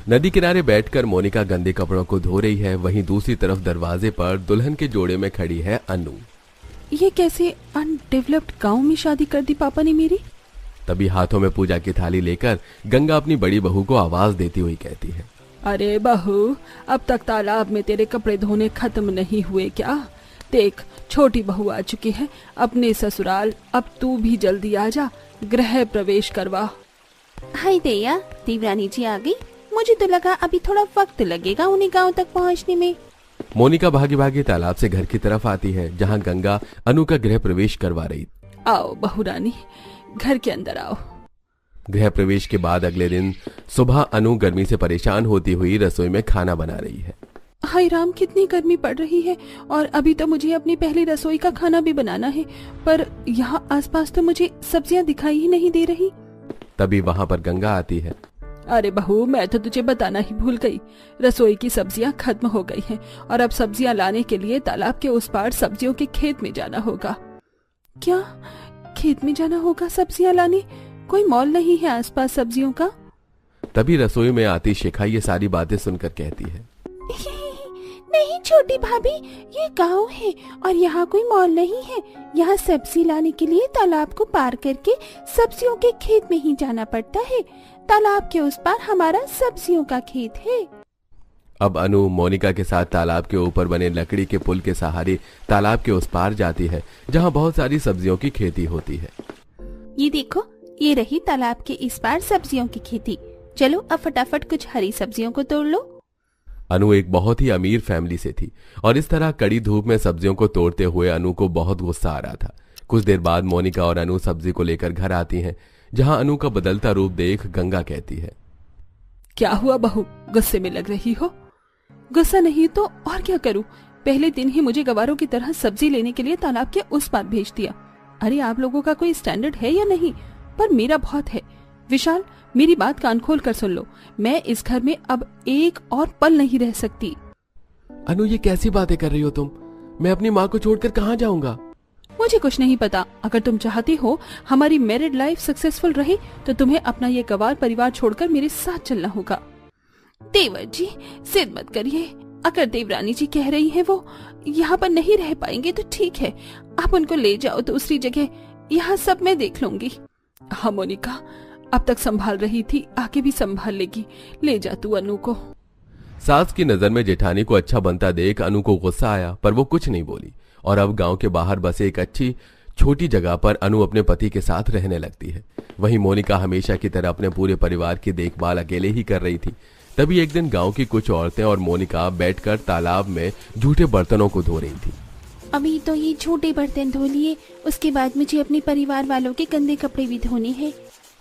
नदी किनारे बैठकर मोनिका गंदे कपड़ों को धो रही है। वहीं दूसरी तरफ दरवाजे पर दुल्हन के जोड़े में खड़ी है अनु। ये कैसे अनडेवलप्ड गांव में शादी कर दी पापा ने मेरी। तभी हाथों में पूजा की थाली लेकर गंगा अपनी बड़ी बहू को आवाज देती हुई कहती है, अरे बहू, अब तक तालाब में तेरे कपड़े धोने खत्म नहीं हुए क्या? देख, छोटी बहू आ चुकी है अपने ससुराल, अब तू भी जल्दी आ जा, गृह प्रवेश करवा। हाय दैया, देवरानी जी आ गई। मुझे तो लगा अभी थोड़ा वक्त लगेगा उन्हें गांव तक पहुंचने में। मोनिका भागी भागी तालाब से घर की तरफ आती है जहां गंगा अनु का गृह प्रवेश करवा रही। आओ बहू रानी, घर के अंदर आओ। गृह प्रवेश के बाद अगले दिन सुबह अनु गर्मी से परेशान होती हुई रसोई में खाना बना रही है। हाय राम, कितनी गर्मी पड़ रही है और अभी तो मुझे अपनी पहली रसोई का खाना भी बनाना है, पर यहाँ आसपास तो मुझे सब्जियाँ दिखाई ही नहीं दे रही। तभी वहाँ पर गंगा आती है। अरे बहू, मैं तो तुझे बताना ही भूल गई, रसोई की सब्जियाँ खत्म हो गई हैं और अब सब्जियाँ लाने के लिए तालाब के उस पार सब्जियों के खेत में जाना होगा। क्या खेत में जाना होगा सब्जियाँ लाने? कोई मॉल नहीं है आसपास सब्जियों का? तभी रसोई में आती शिखा ये सारी बातें सुनकर कहती है, नहीं छोटी भाभी, ये गांव है और यहाँ कोई मॉल नहीं है। यहाँ सब्जी लाने के लिए तालाब को पार करके सब्जियों के खेत में ही जाना पड़ता है। तालाब के उस पार हमारा सब्जियों का खेत है। अब अनु मोनिका के साथ तालाब के ऊपर बने लकड़ी के पुल के सहारे तालाब के उस पार जाती है जहाँ बहुत सारी सब्जियों की खेती होती है। ये देखो, ये रही तालाब के इस पार सब्जियों की खेती। चलो अब फटाफट कुछ हरी सब्जियों को तोड़ लो। अनु एक बहुत ही अमीर फैमिली से थी और इस तरह कड़ी धूप में सब्जियों को तोड़ते हुए अनु को बहुत गुस्सा आ रहा था। कुछ देर बाद मोनिका और अनु सब्जी को लेकर घर आती हैं, जहां अनु का बदलता रूप देख गंगा कहती है, क्या हुआ बहू, गुस्से में लग रही हो? गुस्सा नहीं तो और क्या करूं? पहले दिन ही मुझे गवारों की तरह सब्जी लेने के लिए तालाब के उस पार भेज दिया। अरे आप लोगों का कोई स्टैंडर्ड है या नहीं? पर मेरा बहुत है। विशाल, मेरी बात कान खोल कर सुन लो, मैं इस घर में अब एक और पल नहीं रह सकती। अनु, ये कैसी बातें कर रही हो तुम? मैं अपनी माँ को छोड़कर कहाँ जाऊंगा? मुझे कुछ नहीं पता। अगर तुम चाहती हो हमारी मैरिड लाइफ सक्सेसफुल रहे तो तुम्हें अपना ये गवार परिवार छोड़कर मेरे साथ चलना होगा। देवर जी, जिद मत करिए। अगर देवरानी जी कह रही हैं वो यहाँ पर नहीं रह पाएंगे तो ठीक है, आप उनको ले जाओ दूसरी जगह, यहाँ सब मैं देख लूंगी। हाँ मोनिका, अब तक संभाल रही थी, आगे भी संभाल लेगी। ले जा तू अनु को। सास की नजर में जेठानी को अच्छा बनता देख अनु को गुस्सा आया, पर वो कुछ नहीं बोली और अब गांव के बाहर बसे एक अच्छी छोटी जगह पर अनु अपने पति के साथ रहने लगती है। वहीं मोनिका हमेशा की तरह अपने पूरे परिवार की देखभाल अकेले ही कर रही थी। तभी एक दिन गांव की कुछ औरतें और मोनिका बैठकर तालाब में झूठे बर्तनों को धो रही थी। अभी तो ये झूठे बर्तन धो लिए, उसके बाद मुझे अपने परिवार वालों के गंदे कपड़े भी धोने हैं।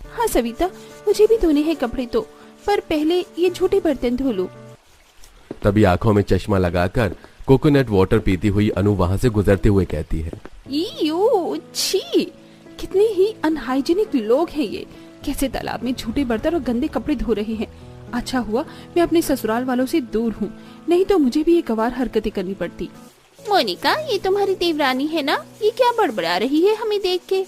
हाँ सविता, मुझे भी धोने हैं कपड़े तो, पर पहले ये झूठे बर्तन धो लो। तभी आंखों में चश्मा लगाकर कोकोनट वाटर पीती हुई अनु वहां से गुजरते हुए कहती है, छी, कितने ही अनहाइजीनिक लोग हैं ये। कैसे तालाब में झूठे बर्तन और गंदे कपड़े धो रहे हैं। अच्छा हुआ मैं अपने ससुराल वालों से दूर हूँ, नहीं तो मुझे भी ये गवार हरकतें करनी पड़ती। मोनिका, ये तुम्हारी देवरानी है ना? ये क्या बड़बड़ा रही है हमें देख के?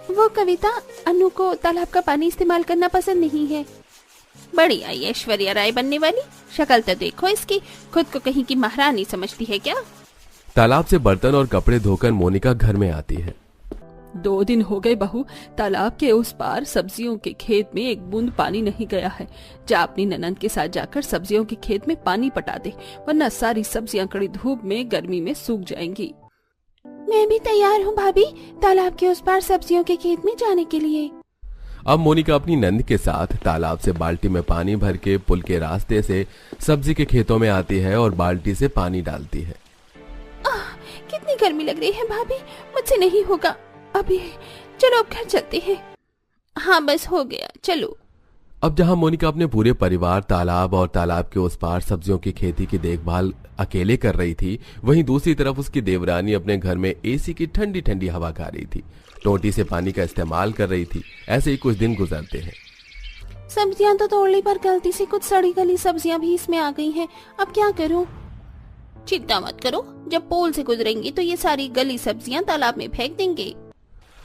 वो कविता, अनु को तालाब का पानी इस्तेमाल करना पसंद नहीं है। बड़ी आई ऐश्वर्या राय बनने वाली, शक्ल तो देखो इसकी, खुद को कहीं की महारानी समझती है क्या? तालाब से बर्तन और कपड़े धोकर मोनिका घर में आती है। 2 दिन हो गए बहू, तालाब के उस पार सब्जियों के खेत में एक बूंद पानी नहीं गया है। जा अपनी ननंद के साथ जाकर सब्जियों के खेत में पानी पटा दे, वरना सारी सब्जियां कड़ी धूप में गर्मी में सूख जाएंगी। मैं भी तैयार हूँ भाभी, तालाब के उस पार सब्जियों के खेत में जाने के लिए। अब मोनिका अपनी नंद के साथ तालाब से बाल्टी में पानी भर के पुल के रास्ते से सब्जी के खेतों में आती है और बाल्टी से पानी डालती है। कितनी गर्मी लग रही है भाभी, मुझसे नहीं होगा अभी, चलो अब घर चलते हैं। हाँ बस हो गया, चलो। अब जहां मोनिका अपने पूरे परिवार तालाब और तालाब के उस पार सब्जियों की खेती की देखभाल अकेले कर रही थी, वहीं दूसरी तरफ उसकी देवरानी अपने घर में एसी की ठंडी ठंडी हवा खा रही थी, टोटी से पानी का इस्तेमाल कर रही थी। ऐसे ही कुछ दिन गुजरते हैं। सब्जियां तो तोड़ने पर गलती से कुछ सड़ी गली सब्जियां भी इसमें आ गई हैं, अब क्या करूं? चिंता मत करो, जब पोल से गुजरेंगी तो ये सारी गली सब्जियां तालाब में फेंक देंगे।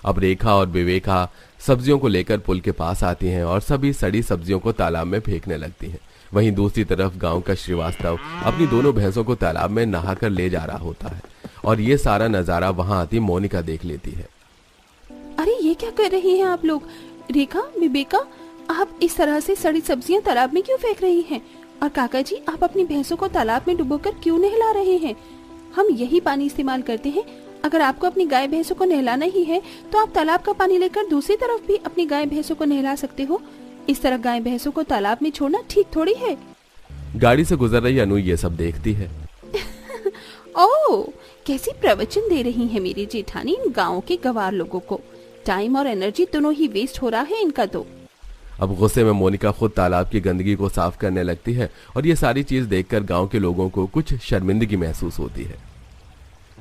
अब रेखा और विवेका सब्जियों को लेकर पुल के पास आती हैं और सभी सड़ी सब्जियों को तालाब में फेंकने लगती हैं। वहीं दूसरी तरफ गांव का श्रीवास्तव अपनी दोनों भैंसों को तालाब में नहाकर ले जा रहा होता है और ये सारा नजारा वहां आती मोनिका देख लेती है। अरे ये क्या कर रही हैं आप लोग? रेखा, विवेका, आप इस तरह से सड़ी सब्जियां तालाब में क्यों फेंक रही हैं? और काका जी, आप अपनी भैंसों को तालाब में डुबोकर क्यों नहला रहे हैं? हम यही पानी इस्तेमाल करते हैं। अगर आपको अपनी गाय भैंसों को नहलाना ही है तो आप तालाब का पानी लेकर दूसरी तरफ भी अपनी गाय भैंसों को नहला सकते हो। इस तरह गाय भैंसों को तालाब में छोड़ना ठीक थोड़ी है। गाड़ी से गुजर रही अनु ये सब देखती है। ओह, कैसी प्रवचन दे रही है मेरी जेठानी इन गाँव के गंवार लोगों को। टाइम और एनर्जी दोनों ही वेस्ट हो रहा है इनका तो। अब गुस्से में मोनिका खुद तालाब की गंदगी को साफ करने लगती है और ये सारी चीज देखकर गांव के लोगों को कुछ शर्मिंदगी महसूस होती है।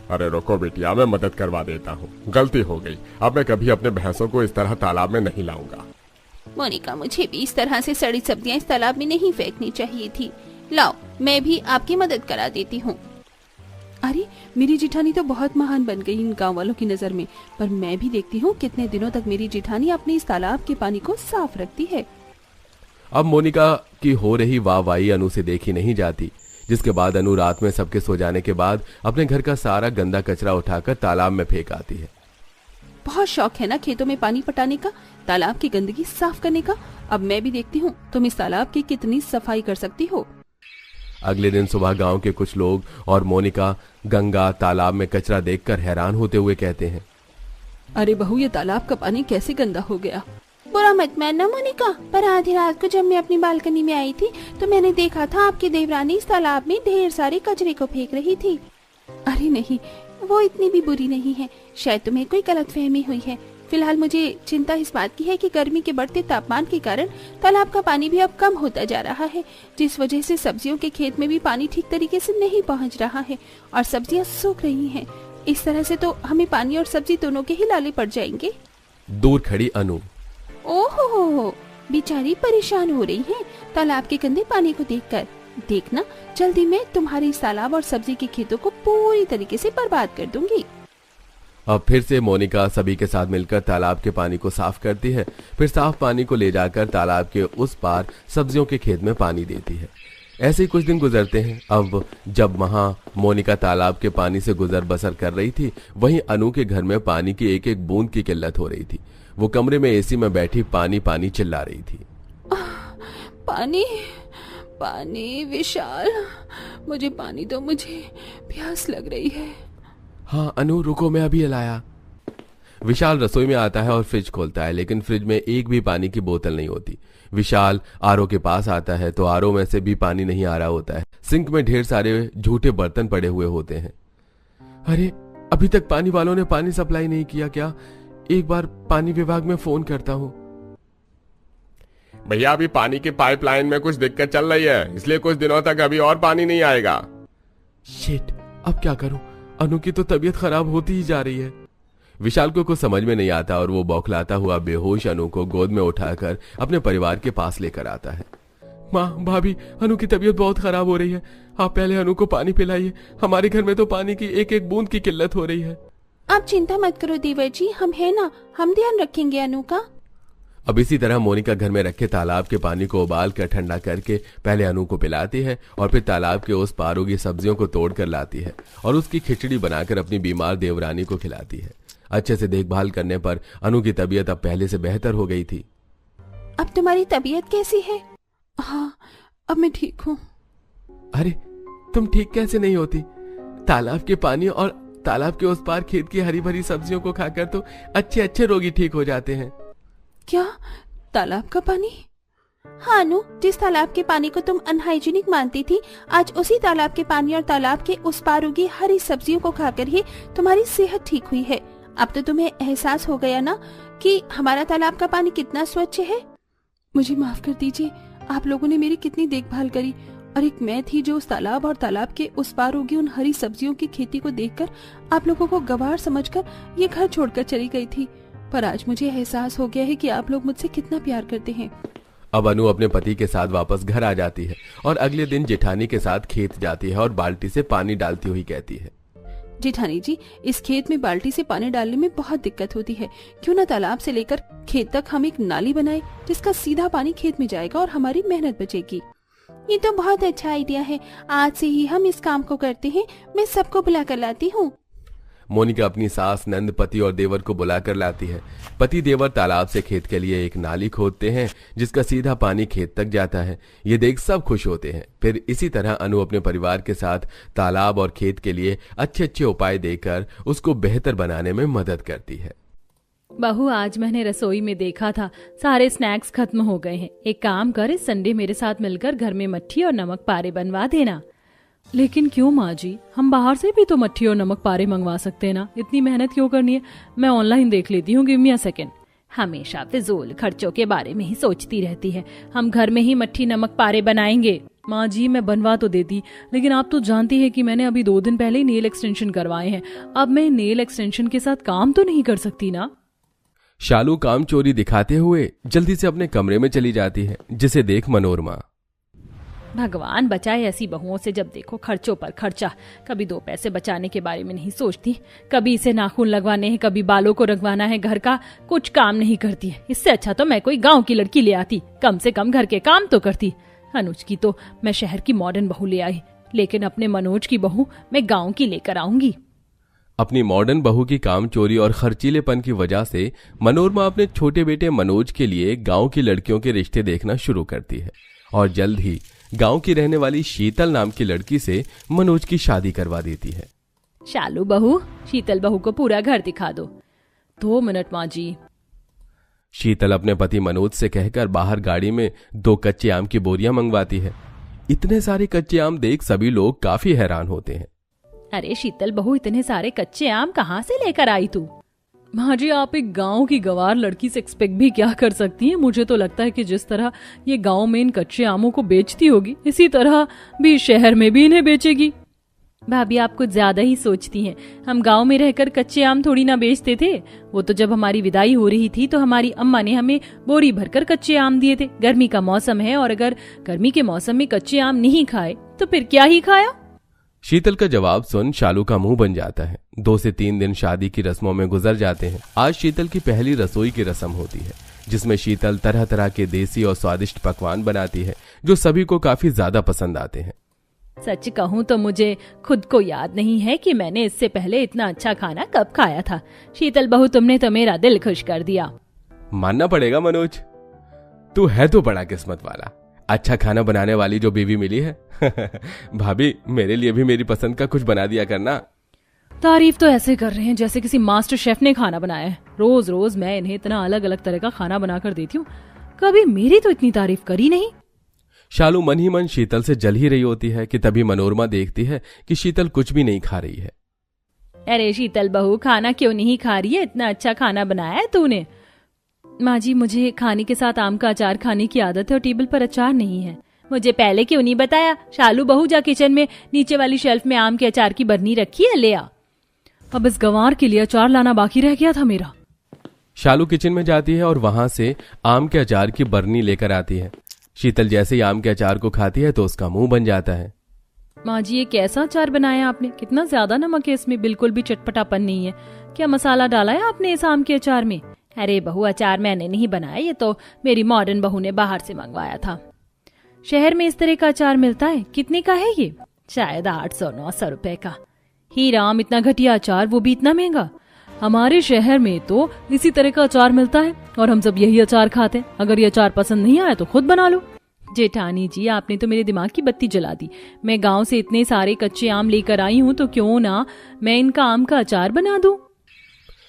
अरे रुको बेटिया, मैं मदद करवा देता हूँ, गलती हो गई। अब मैं कभी अपने भैंसों को इस तरह तालाब में नहीं लाऊंगा। मोनिका, मुझे भी इस तरह से सड़ी सब्जियां इस तालाब में नहीं फेंकनी चाहिए थी। लाओ, मैं भी आपकी मदद करा देती हूँ। अरे, मेरी जेठानी तो बहुत महान बन गई इन गांव वालों की नजर में, पर मैं भी देखती हूँ कितने दिनों तक मेरी जेठानी अपने इस तालाब के पानी को साफ रखती है। अब मोनिका की हो रही वाहवाही अनु से देखी नहीं जाती, जिसके बाद अनु रात में सबके सो जाने के बाद अपने घर का सारा गंदा कचरा उठाकर तालाब में फेंक आती है। बहुत शौक है ना खेतों में पानी पटाने का, तालाब की गंदगी साफ करने का। अब मैं भी देखती हूँ तुम इस तालाब की कितनी सफाई कर सकती हो। अगले दिन सुबह गांव के कुछ लोग और मोनिका गंगा तालाब में कचरा देखकर हैरान होते हुए कहते हैं, अरे बहू, ये तालाब का पानी कैसे गंदा हो गया? बुरा मत मानना मोनिका, पर आधी रात को जब मैं अपनी बालकनी में आई थी तो मैंने देखा था आपकी देवरानी इस तालाब में ढेर सारे कचरे को फेंक रही थी। अरे नहीं, वो इतनी भी बुरी नहीं है, शायद तुम्हें कोई गलतफहमी हुई है। फिलहाल मुझे चिंता इस बात की है कि गर्मी के बढ़ते तापमान के कारण तालाब का पानी भी अब कम होता जा रहा है, जिस वजह से सब्जियों के खेत में भी पानी ठीक तरीके से नहीं पहुंच रहा है और सब्जियां सूख रही हैं। इस तरह से तो हमें पानी और सब्जी दोनों के ही लाले पड़ जाएंगे। दूर खड़ी अनु, ओहो, बेचारी परेशान हो रही है तालाब के गंदे पानी को देखकर। देखना, जल्दी मैं तुम्हारे इस तालाब और सब्जी के खेतों को पूरी तरीके से बर्बाद कर दूंगी। अब फिर से मोनिका सभी के साथ मिलकर तालाब के पानी को साफ करती है। फिर साफ पानी को ले जाकर तालाब के उस पार सब्जियों के खेत में पानी देती है। ऐसे ही कुछ दिन गुजरते हैं। अब जब वहां मोनिका तालाब के पानी से गुजर बसर कर रही थी, वहीं अनु के घर में पानी की एक एक बूंद की किल्लत हो रही थी। वो कमरे में एसी में बैठी पानी पानी चिल्ला रही थी। पानी पानी, विशाल, मुझे पानी दो, मुझे प्यास लग रही है। हाँ अनु, रुको, मैं अभी लाया। विशाल रसोई में आता है और फ्रिज खोलता है, लेकिन फ्रिज में एक भी पानी की बोतल नहीं होती। विशाल आरओ के पास आता है तो आरओ में से भी पानी नहीं आ रहा होता है। सिंक में ढेर सारे झूठे बर्तन पड़े हुए होते हैं। अरे, अभी तक पानी वालों ने पानी सप्लाई नहीं किया क्या? एक बार पानी विभाग में फोन करता हूँ। भैया, अभी पानी की पाइपलाइन में कुछ दिक्कत चल रही है, इसलिए कुछ दिनों तक अभी और पानी नहीं आएगा। शिट, अब क्या करूं? अनु की तो तबीयत खराब होती ही जा रही है। विशाल को कुछ समझ में नहीं आता और वो बौखलाता हुआ बेहोश अनु को गोद में उठाकर अपने परिवार के पास लेकर आता है। माँ, भाभी, अनु की तबीयत बहुत खराब हो रही है, आप पहले अनु को पानी पिलाइए। हमारे घर में तो पानी की एक एक बूंद की किल्लत हो रही है। आप चिंता मत करो देवर जी, हम है ना, हम ध्यान रखेंगे अनु का। अब इसी तरह मोनिका घर में रखे तालाब के पानी को उबाल कर ठंडा करके पहले अनु को पिलाती है और फिर तालाब के उस पार उगी सब्जियों को तोड़ कर लाती है और उसकी खिचड़ी बनाकर अपनी बीमार देवरानी को खिलाती है। अच्छे से देखभाल करने पर अनु की तबीयत अब पहले से बेहतर हो गई थी। अब तुम्हारी तबीयत कैसी है? हाँ, अब मैं ठीक हूँ। अरे, तुम ठीक कैसे नहीं होती? तालाब के पानी और तालाब के उस पार खेत की हरी भरी सब्जियों को खाकर तो अच्छे अच्छे रोगी ठीक हो जाते हैं। क्या, तालाब का पानी? हाँ अनु, जिस तालाब के पानी को तुम अनहाइजीनिक मानती थी, आज उसी तालाब के पानी और तालाब के उस पार उगी हरी सब्जियों को खाकर ही तुम्हारी सेहत ठीक हुई है। अब तो तुम्हें एहसास हो गया ना कि हमारा तालाब का पानी कितना स्वच्छ है। मुझे माफ कर दीजिए, आप लोगों ने मेरी कितनी देखभाल करी, और एक मैं थी जो उस तालाब और तालाब के उस पार उगी उन हरी सब्जियों की खेती को देखकर आप लोगों को गवार समझकर ये घर छोड़कर चली गई थी। पर आज मुझे एहसास हो गया है कि आप लोग मुझसे कितना प्यार करते हैं। अब अनु अपने पति के साथ वापस घर आ जाती है और अगले दिन जेठानी के साथ खेत जाती है और बाल्टी से पानी डालती हुई कहती है, जेठानी जी, इस खेत में बाल्टी से पानी डालने में बहुत दिक्कत होती है। क्यों ना तालाब से लेकर खेत तक हम एक नाली बनाए जिसका सीधा पानी खेत में जाएगा और हमारी मेहनत बचेगी। ये तो बहुत अच्छा आइडिया है। आज से ही हम इस काम को करते हैं। मैं सबको बुला कर लाती हूँ। मोनिका अपनी सास, नंद, पति और देवर को बुलाकर लाती है। पति देवर तालाब से खेत के लिए एक नाली खोदते हैं जिसका सीधा पानी खेत तक जाता है। ये देख सब खुश होते हैं। फिर इसी तरह अनु अपने परिवार के साथ तालाब और खेत के लिए अच्छे अच्छे उपाय देकर उसको बेहतर बनाने में मदद करती है। बहू, आज मैंने रसोई में देखा था सारे स्नैक्स खत्म हो गए हैं। एक काम कर, इस संडे मेरे साथ मिलकर घर में मट्ठी और नमक पारे बनवा देना। लेकिन क्यों माँ जी, हम बाहर से भी तो मट्ठी और नमक पारे मंगवा सकते हैं ना, इतनी मेहनत क्यों करनी है? मैं ऑनलाइन देख लेती हूँ, गिव मी अ सेकेंड। हमेशा फिजूल खर्चों के बारे में ही सोचती रहती है। हम घर में ही मट्ठी नमक पारे बनाएंगे। माँ जी, मैं बनवा तो देती, लेकिन आप तो जानती है कि मैंने अभी 2 दिन पहले ही नेल एक्सटेंशन करवाए हैं। अब मैं नेल एक्सटेंशन के साथ काम तो नहीं कर सकती ना। शालू काम चोरी दिखाते हुए जल्दी से अपने कमरे में चली जाती है, जिसे देख मनोरमा। भगवान बचाए ऐसी बहुओं से, जब देखो खर्चों पर खर्चा। कभी 2 पैसे बचाने के बारे में नहीं सोचती, कभी इसे नाखून लगवाने हैं, कभी बालों को रंगवाना है, घर का कुछ काम नहीं करती है। इससे अच्छा तो मैं कोई गांव की लड़की ले आती, कम से कम घर के काम तो करती। अनुज की तो मैं शहर की मॉडर्न बहू ले आई, लेकिन अपने मनोज की बहू मैं गाँव की लेकर आऊंगी। अपनी मॉडर्न बहू की काम चोरी और खर्चीलेपन की वजह से मनोरमा अपने छोटे बेटे मनोज के लिए गांव की लड़कियों के रिश्ते देखना शुरू करती है और जल्द ही गांव की रहने वाली शीतल नाम की लड़की से मनोज की शादी करवा देती है। शालू बहू, शीतल बहू को पूरा घर दिखा दो। 2 मिनट माँ जी। शीतल अपने पति मनोज से कहकर बाहर गाड़ी में 2 कच्चे आम की बोरियां मंगवाती है। इतने सारे कच्चे आम देख सभी लोग काफी हैरान होते हैं। अरे शीतल बहू, इतने सारे कच्चे आम कहाँ से लेकर आई तू? माँ जी, आप एक गांव की गंवार लड़की से एक्सपेक्ट भी क्या कर सकती हैं? मुझे तो लगता है कि जिस तरह ये गांव में इन कच्चे आमों को बेचती होगी, इसी तरह भी शहर में भी इन्हें बेचेगी। भाभी, आप कुछ ज्यादा ही सोचती हैं। हम गांव में रहकर कच्चे आम थोड़ी ना बेचते थे। वो तो जब हमारी विदाई हो रही थी तो हमारी अम्मा ने हमें बोरी भरकर कच्चे आम दिए थे। गर्मी का मौसम है और अगर गर्मी के मौसम में कच्चे आम नहीं खाए तो फिर क्या ही खाया? शीतल का जवाब सुन शालू का मुंह बन जाता है। 2 से 3 दिन शादी की रस्मों में गुजर जाते हैं। आज शीतल की पहली रसोई की रस्म होती है, जिसमें शीतल तरह तरह के देसी और स्वादिष्ट पकवान बनाती है जो सभी को काफी ज्यादा पसंद आते हैं। सच कहूँ तो मुझे खुद को याद नहीं है कि मैंने इससे पहले इतना अच्छा खाना कब खाया था। शीतल बहू, तुमने तो मेरा दिल खुश कर दिया। मानना पड़ेगा मनोज, तू है तो बड़ा किस्मत वाला। अच्छा खाना बनाने वाली जो बीवी मिली है। भाभी, मेरे लिए भी मेरी पसंद का कुछ बना दिया करना। तारीफ तो ऐसे कर रहे हैं जैसे किसी मास्टर शेफ ने खाना बनाया है। रोज रोज मैं इन्हें इतना अलग अलग तरह का खाना बनाकर देती हूँ, कभी मेरी तो इतनी तारीफ करी नहीं। शालू मन ही मन शीतल से जल ही रही होती है कि तभी मनोरमा देखती है कि शीतल कुछ भी नहीं खा रही है। अरे शीतल बहू, खाना क्यों नहीं खा रही है? इतना अच्छा खाना बनाया है तूने। माँ जी, मुझे खाने के साथ आम का अचार खाने की आदत है और टेबल पर अचार नहीं है। मुझे पहले क्यों नहीं बताया? शालू बहू, जा किचन में नीचे वाली शेल्फ में आम के अचार की बरनी रखी है, ले आ। अब इस गंवार के लिए अचार लाना बाकी रह गया था मेरा। शालू किचन में जाती है और वहां से आम के अचार की बरनी लेकर आती है। शीतल जैसे ही आम के अचार को खाती है तो उसका मुंह बन जाता है। माँ जी, ये कैसा अचार बनाया आपने? कितना ज्यादा नमक है इसमें, बिल्कुल भी चटपटापन नहीं है। क्या मसाला डाला है आपने इस आम के अचार में? अरे बहू, अचार मैंने नहीं बनाया, ये तो मेरी मॉडर्न बहू ने बाहर से मंगवाया था। शहर में इस तरह का अचार मिलता है? कितने का है ये? शायद 800-900 रुपए का। ही राम, इतना घटिया अचार, वो भी इतना महंगा। हमारे शहर में तो इसी तरह का अचार मिलता है और हम सब यही अचार खाते हैं। अगर ये अचार पसंद नहीं आया तो खुद बना लो। जेठानी जी, आपने तो मेरे दिमाग की बत्ती जला दी। मैं गांव से इतने सारे कच्चे आम लेकर आई हूँ, तो क्यों ना मैं इनका आम का अचार बना दूं।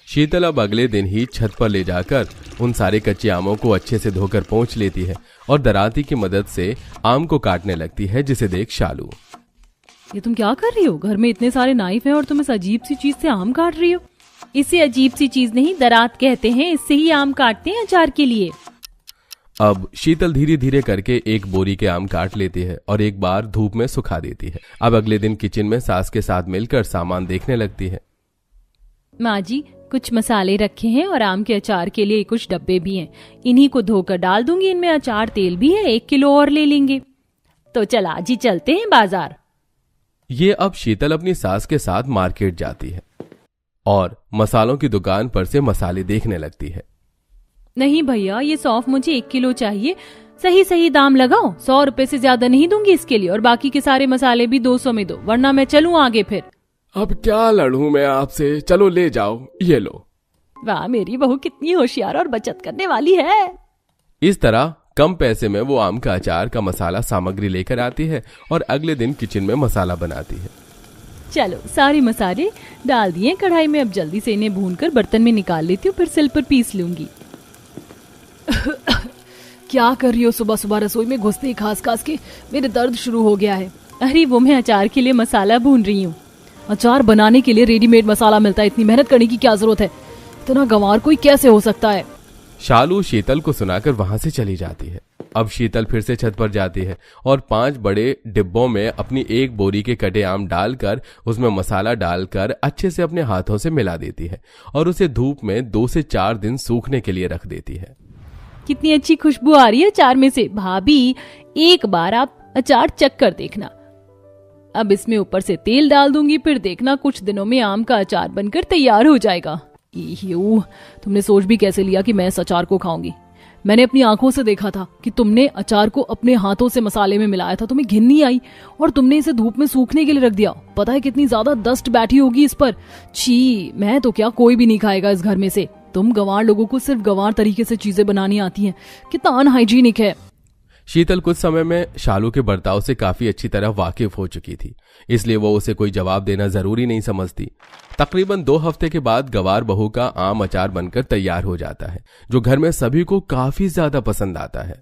शीतल अब अगले दिन ही छत पर ले जाकर उन सारे कच्चे आमों को अच्छे से धोकर पोंछ लेती है और दराती की मदद से आम को काटने लगती है, जिसे देख शालू। ये तुम क्या कर रही हो? घर में इतने सारे नाइफ हैं और तुम इस अजीब सी चीज से आम काट रही हो। इसे अजीब सी चीज नहीं, दरात कहते हैं। इससे ही आम काटते हैं अचार के लिए। अब शीतल धीरे धीरे करके एक बोरी के आम काट लेती है और एक बार धूप में सुखा देती है। अब अगले दिन किचन में सास के साथ मिलकर सामान देखने लगती है। माँ जी, कुछ मसाले रखे हैं और आम के अचार के लिए कुछ डब्बे भी हैं। इन्हीं को धोकर डाल दूंगी। इनमें अचार तेल भी है, 1 किलो और ले लेंगे। तो चल आज ही चलते हैं बाजार। ये अब शीतल अपनी सास के साथ मार्केट जाती है और मसालों की दुकान पर से मसाले देखने लगती है। नहीं भैया, ये सौंफ मुझे 1 किलो चाहिए, सही सही दाम लगाओ, 100 रुपए से ज्यादा नहीं दूंगी इसके लिए, और बाकी के सारे मसाले भी 200 में दो, वरना मैं चलूं आगे फिर। अब क्या लड़ूं मैं आपसे, चलो ले जाओ, ये लो। वाह, मेरी बहू कितनी होशियार और बचत करने वाली है। इस तरह कम पैसे में वो आम का अचार का मसाला सामग्री लेकर आती है और अगले दिन किचन में मसाला बनाती है। चलो, सारे मसाले डाल दिए कढ़ाई में, अब जल्दी से इन्हें भूनकर बर्तन में निकाल लेती हूँ, फिर सिल पर पीस लूंगी। क्या कर रही हो सुबह सुबह रसोई में घुसते ही खास खास के मेरे दर्द शुरू हो गया है। अरे वो मैं अचार के लिए मसाला भून रही हूँ। अचार बनाने के लिए रेडीमेड मसाला मिलता है, इतनी मेहनत करने की क्या जरूरत है, इतना गंवार कोई कैसे हो सकता है। शालू शीतल को सुनाकर वहां से चली जाती है। अब शीतल फिर से छत पर जाती है और 5 बड़े डिब्बों में अपनी 1 बोरी के कटे आम डालकर उसमें मसाला डालकर अच्छे से अपने हाथों से मिला देती है और उसे धूप में 2 से 4 दिन सूखने के लिए रख देती है। कितनी अच्छी खुशबू आ रही है अचार में से। भाभी, एक बार आप अचार चख कर देखना। अब इसमें ऊपर से तेल डाल दूंगी, फिर देखना कुछ दिनों में आम का अचार बनकर तैयार हो जाएगा। तुमने सोच भी कैसे लिया कि मैं इस अचार को खाऊंगी? मैंने अपनी आंखों से देखा था कि तुमने अचार को अपने हाथों से मसाले में मिलाया था, तुम्हें घिन नहीं आई और तुमने इसे धूप में सूखने के लिए रख दिया। पता है कितनी ज्यादा डस्ट बैठी होगी इस पर। छी, मैं तो क्या, कोई भी नहीं खाएगा इस घर में से। तुम गंवार लोगों को सिर्फ गंवार तरीके से चीजें बनानी आती हैं, कितना अनहाइजीनिक है। शीतल कुछ समय में शालू के बर्ताव से काफी अच्छी तरह वाकिफ हो चुकी थी, इसलिए वो उसे कोई जवाब देना जरूरी नहीं समझती। तकरीबन 2 हफ्ते के बाद गवार बहू का आम अचार बनकर तैयार हो जाता है, जो घर में सभी को काफी ज्यादा पसंद आता है।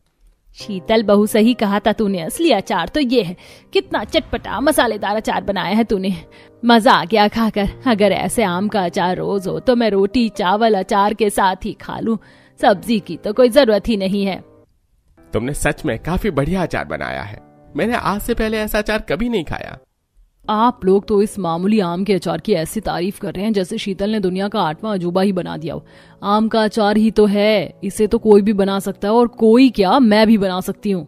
शीतल बहू, सही कहा था तूने, असली अचार तो ये है। कितना चटपटा मसालेदार अचार बनाया है तूने, मजा आ गया खाकर। अगर ऐसे आम का अचार रोज हो तो मैं रोटी चावल अचार के साथ ही खा लूं, सब्जी की तो कोई जरूरत ही नहीं है। तुमने सच में काफी बढ़िया अचार बनाया है, मैंने आज से पहले ऐसा अचार कभी नहीं खाया। आप लोग तो इस मामूली आम के अचार की ऐसी तारीफ कर रहे हैं जैसे शीतल ने दुनिया का 8वां अजूबा ही बना दिया हो। आम का अचार ही तो है, इसे तो कोई भी बना सकता है, और कोई क्या, मैं भी बना सकती हूँ।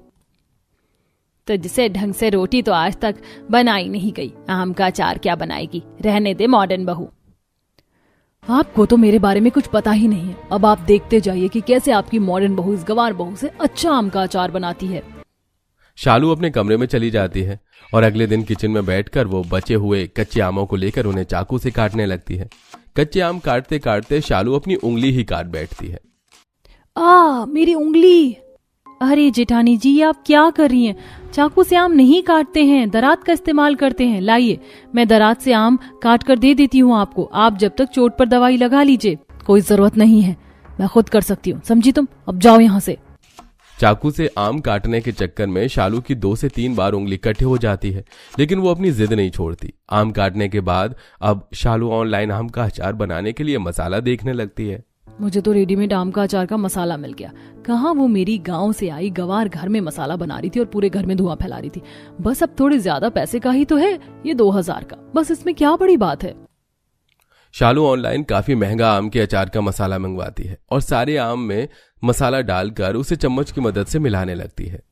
तो जिसे ढंग से रोटी तो आज तक बनाई नहीं गई, आम का अचार क्या बनाएगी? रहने दे मॉडर्न बहू। आपको तो मेरे बारे में कुछ पता ही नहीं है। अब आप देखते जाइए कि कैसे आपकी मॉडर्न बहू इस गंवार बहू से अच्छा आम का अचार बनाती है। शालू अपने कमरे में चली जाती है और अगले दिन किचन में बैठकर वो बचे हुए कच्चे आमों को लेकर उन्हें चाकू से काटने लगती है। कच्चे आम काटते काटते शालू अपनी उंगली ही काट बैठती है। मेरी उंगली! अरे जेठानी जी, ये आप क्या कर रही हैं? चाकू से आम नहीं काटते हैं, दरात का इस्तेमाल करते हैं। लाइए, मैं दरात से आम काट कर दे देती हूँ आपको। आप जब तक चोट पर दवाई लगा लीजिए, कोई जरूरत नहीं है, मैं खुद कर सकती हूँ, समझी तुम? अब जाओ यहाँ से। चाकू से आम काटने के चक्कर में शालू की 2 से 3 बार उंगली कटे हो जाती है, लेकिन वो अपनी जिद नहीं छोड़ती। आम काटने के बाद अब शालू ऑनलाइन आम का अचार बनाने के लिए मसाला देखने लगती है। मुझे तो रेडीमेड आम का अचार का मसाला मिल गया। कहाँ वो मेरी गांव से आई गवार घर में मसाला बना रही थी और पूरे घर में धुआं फैला रही थी। बस अब थोड़े ज्यादा पैसे का ही तो है, ये 2000 का, बस इसमें क्या बड़ी बात है। शालू ऑनलाइन काफी महंगा आम के अचार का मसाला मंगवाती है और सारे आम में मसाला डालकर उसे चम्मच की मदद से मिलाने लगती है।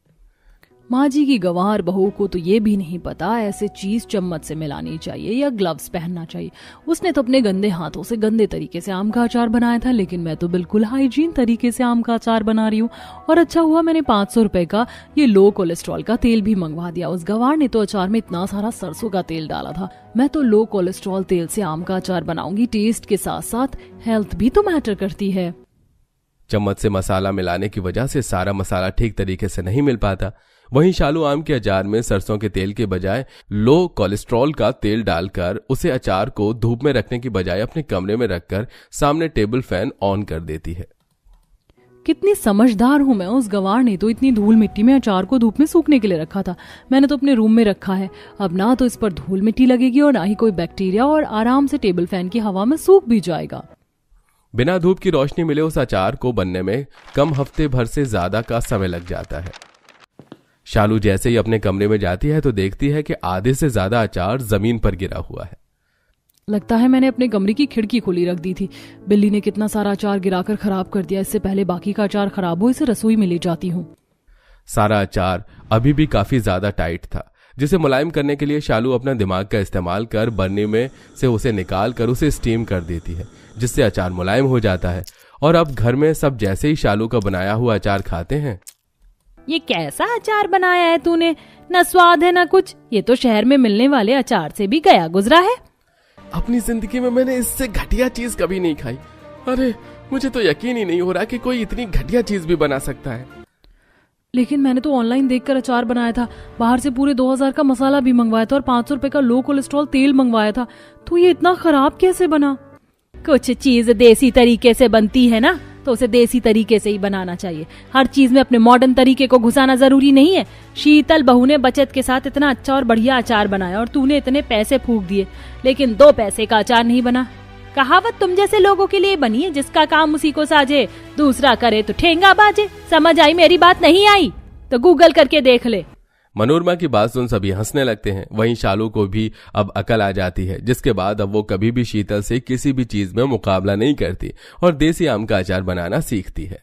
माँ जी की गंवार बहू को तो ये भी नहीं पता ऐसे चीज चम्मच से मिलानी चाहिए या ग्लव्स पहनना चाहिए। उसने तो अपने गंदे हाथों से गंदे तरीके से आम का अचार बनाया था, लेकिन मैं तो बिल्कुल हाइजीन तरीके से आम का अचार बना रही हूँ। और अच्छा हुआ मैंने 500 रुपए का ये लो कोलेस्ट्रॉल का तेल भी मंगवा दिया। उस गंवार ने तो अचार में इतना सारा सरसों का तेल डाला था। मैं तो लो कोलेस्ट्रॉल तेल से आम का अचार बनाऊंगी। टेस्ट के साथ साथ हेल्थ भी तो मैटर करती है। चम्मच से मसाला मिलाने की वजह से सारा मसाला ठीक तरीके से नहीं मिल पाता। वहीं शालू आम के अचार में सरसों के तेल के बजाय लो कोलेस्ट्रॉल का तेल डालकर उसे अचार को धूप में रखने की बजाय अपने कमरे में रखकर सामने टेबल फैन ऑन कर देती है। कितनी समझदार हूं मैं। उस गंवार ने तो इतनी धूल मिट्टी में अचार को धूप में सूखने के लिए रखा था। मैंने तो अपने रूम में रखा है। अब ना तो इस पर धूल मिट्टी लगेगी और ना ही कोई बैक्टीरिया, और आराम से टेबल फैन की हवा में सूख भी जाएगा। बिना धूप की रोशनी मिले उस अचार को बनने में कम हफ्ते भर से ज्यादा का समय लग जाता है। शालू जैसे ही अपने कमरे में जाती है तो देखती है कि आधे से ज्यादा अचार जमीन पर गिरा हुआ है। लगता है मैंने अपने कमरे की खिड़की खुली रख दी थी। बिल्ली ने कितना सारा अचार गिराकर खराब कर दिया। इससे पहले बाकी का अचार खराब हो इसे रसोई में ले जाती हूँ। सारा अचार अभी भी काफी ज्यादा टाइट था, जिसे मुलायम करने के लिए शालू अपना दिमाग का इस्तेमाल कर बर्नी में से उसे निकाल कर उसे स्टीम कर देती है, जिससे अचार मुलायम हो जाता है। और अब घर में सब जैसे ही शालू का बनाया हुआ अचार खाते हैं। ये कैसा अचार बनाया है तूने? न स्वाद है न कुछ। ये तो शहर में मिलने वाले अचार से भी गया गुजरा है। अपनी जिंदगी में मैंने इससे घटिया चीज कभी नहीं खाई। अरे मुझे तो यकीन ही नहीं हो रहा कि कोई इतनी घटिया चीज भी बना सकता है। लेकिन मैंने तो ऑनलाइन देखकर अचार बनाया था। बाहर से पूरे 2000 का मसाला भी मंगवाया था और 500 रुपए का लो कोलेस्ट्रॉल तेल मंगवाया था। तो ये इतना खराब कैसे बना? कुछ चीज देसी तरीके से बनती है ना, तो उसे देसी तरीके से ही बनाना चाहिए। हर चीज में अपने मॉडर्न तरीके को घुसाना जरूरी नहीं है। शीतल बहू ने बचत के साथ इतना अच्छा और बढ़िया अचार बनाया और तूने इतने पैसे फूंक दिए, लेकिन 2 पैसे का अचार नहीं बना। कहावत तुम जैसे लोगों के लिए बनी है, जिसका काम उसी को साजे, दूसरा करे तो ठेंगा बाजे। समझ आई? मेरी बात नहीं आई तो गूगल करके देख ले। मनोरमा की बात सुन सभी हंसने लगते हैं। वहीं शालू को भी अब अकल आ जाती है, जिसके बाद अब वो कभी भी शीतल से किसी भी चीज में मुकाबला नहीं करती और देसी आम का अचार बनाना सीखती है।